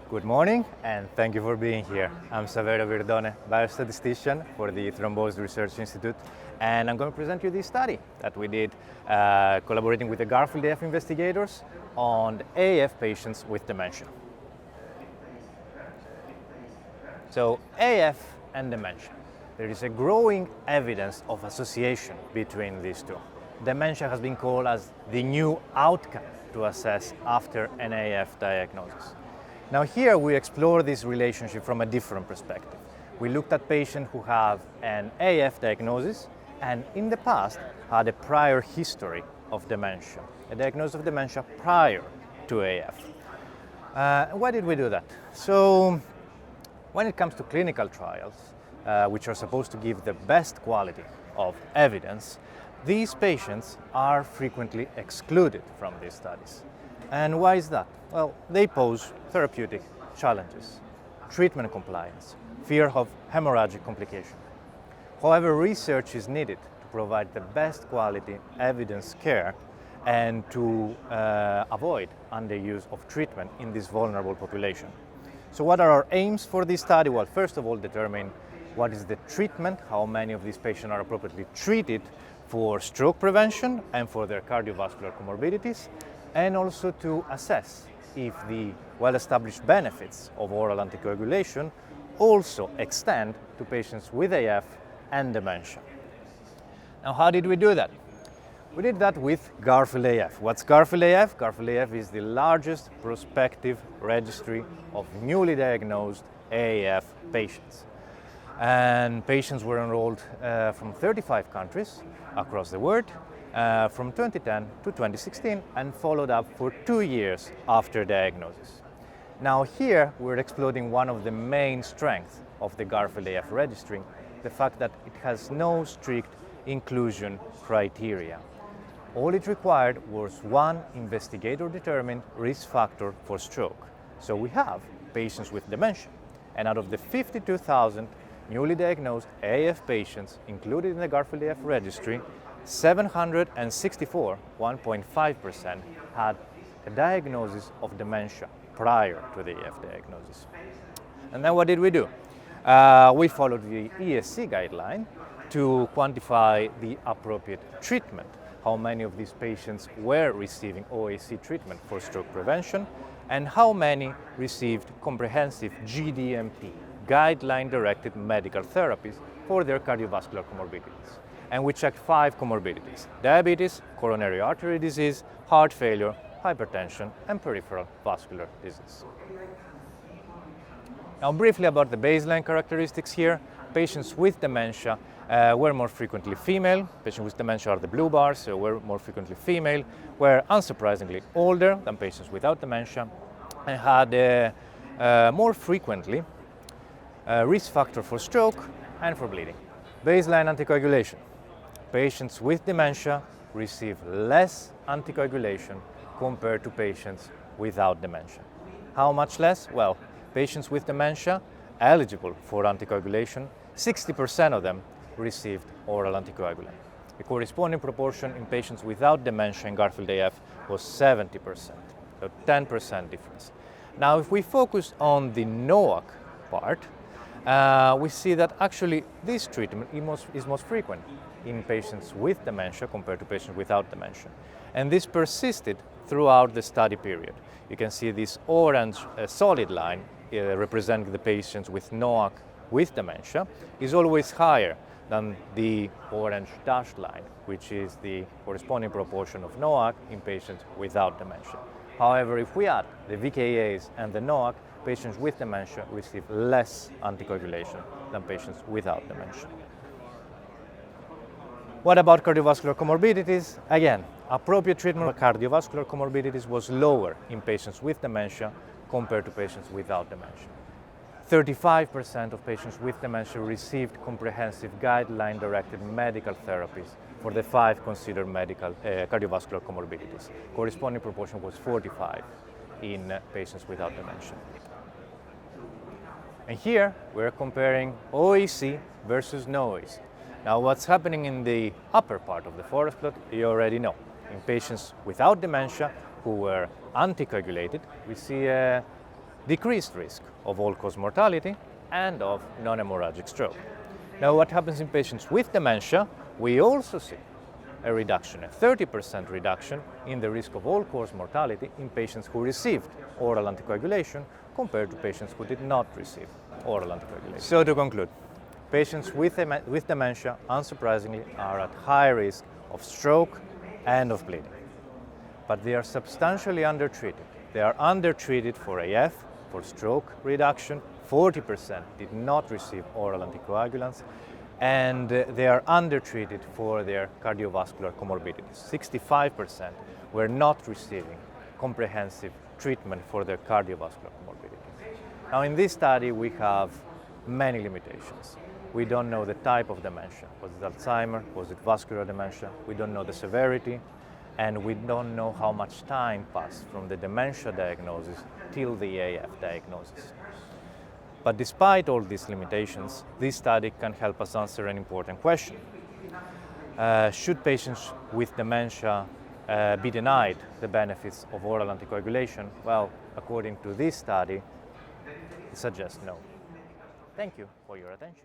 Good morning, and thank you for being here. I'm Saverio Virdone, biostatistician for the Thrombosis Research Institute, and I'm going to present you this study that we did collaborating with the GARFIELD-AF investigators on AF patients with dementia. So, AF and dementia. There is a growing evidence of association between these two. Dementia has been called as the new outcome to assess after an AF diagnosis. Now here we explore this relationship from a different perspective. We looked at patients who have an AF diagnosis and in the past had a prior history of dementia, a diagnosis of dementia prior to AF. Why did we do that? So when it comes to clinical trials, which are supposed to give the best quality of evidence, these patients are frequently excluded from these studies. And why is that? Well, they pose therapeutic challenges, treatment compliance, fear of hemorrhagic complication. However, research is needed to provide the best quality evidence care and to avoid underuse of treatment in this vulnerable population. So what are our aims for this study? Well, first of all, determine what is the treatment, how many of these patients are appropriately treated for stroke prevention and for their cardiovascular comorbidities, and also to assess if the well-established benefits of oral anticoagulation also extend to patients with AF and dementia. Now, how did we do that? We did that with GARFIELD-AF. What's GARFIELD-AF? GARFIELD-AF is the largest prospective registry of newly diagnosed AF patients. And patients were enrolled from 35 countries across the world, from 2010 to 2016, and followed up for 2 years after diagnosis. Now here we're exploring one of the main strengths of the GARFIELD-AF registry, the fact that it has no strict inclusion criteria. All it required was one investigator-determined risk factor for stroke. So we have patients with dementia, and out of the 52,000 newly diagnosed AF patients included in the GARFIELD-AF registry, 764, 1.5%, had a diagnosis of dementia prior to the AF diagnosis. And then what did we do? We followed the ESC guideline to quantify the appropriate treatment, how many of these patients were receiving OAC treatment for stroke prevention, and how many received comprehensive GDMP, guideline-directed medical therapies for their cardiovascular comorbidities. And we checked 5 comorbidities: diabetes, coronary artery disease, heart failure, hypertension, and peripheral vascular disease. Now briefly about the baseline characteristics here. Patients with dementia were more frequently female. Patients with dementia are the blue bars, so were more frequently female, were unsurprisingly older than patients without dementia, and had more frequently risk factor for stroke and for bleeding. Baseline anticoagulation. Patients with dementia receive less anticoagulation compared to patients without dementia. How much less? Well, patients with dementia eligible for anticoagulation, 60% of them received oral anticoagulant. The corresponding proportion in patients without dementia in GARFIELD-AF was 70%, so 10% difference. Now, if we focus on the NOAC part, we see that actually this treatment is most frequent in patients with dementia compared to patients without dementia. And this persisted throughout the study period. You can see this orange solid line representing the patients with NOAC with dementia is always higher than the orange dashed line, which is the corresponding proportion of NOAC in patients without dementia. However, if we add the VKAs and the NOAC, patients with dementia receive less anticoagulation than patients without dementia. What about cardiovascular comorbidities? Again, appropriate treatment of cardiovascular comorbidities was lower in patients with dementia compared to patients without dementia. 35% of patients with dementia received comprehensive guideline-directed medical therapies for the 5 considered medical cardiovascular comorbidities. Corresponding proportion was 45 in patients without dementia. And here we're comparing OAC versus no OAC. Now what's happening in the upper part of the forest plot, you already know. In patients without dementia who were anticoagulated, we see a decreased risk of all-cause mortality and of non-hemorrhagic stroke. Now, what happens in patients with dementia? We also see a reduction, a 30% reduction in the risk of all-cause mortality in patients who received oral anticoagulation compared to patients who did not receive oral anticoagulation. So to conclude, patients with dementia, unsurprisingly, are at high risk of stroke and of bleeding. But they are substantially undertreated. They are undertreated for AF, for stroke reduction. 40% did not receive oral anticoagulants, and they are undertreated for their cardiovascular comorbidities. 65% were not receiving comprehensive treatment for their cardiovascular comorbidities. Now, in this study, we have many limitations. We don't know the type of dementia. Was it Alzheimer? Was it vascular dementia? We don't know the severity, and we don't know how much time passed from the dementia diagnosis till the AF diagnosis. But despite all these limitations, this study can help us answer an important question. Should patients with dementia be denied the benefits of oral anticoagulation? Well, according to this study, it suggests no. Thank you for your attention.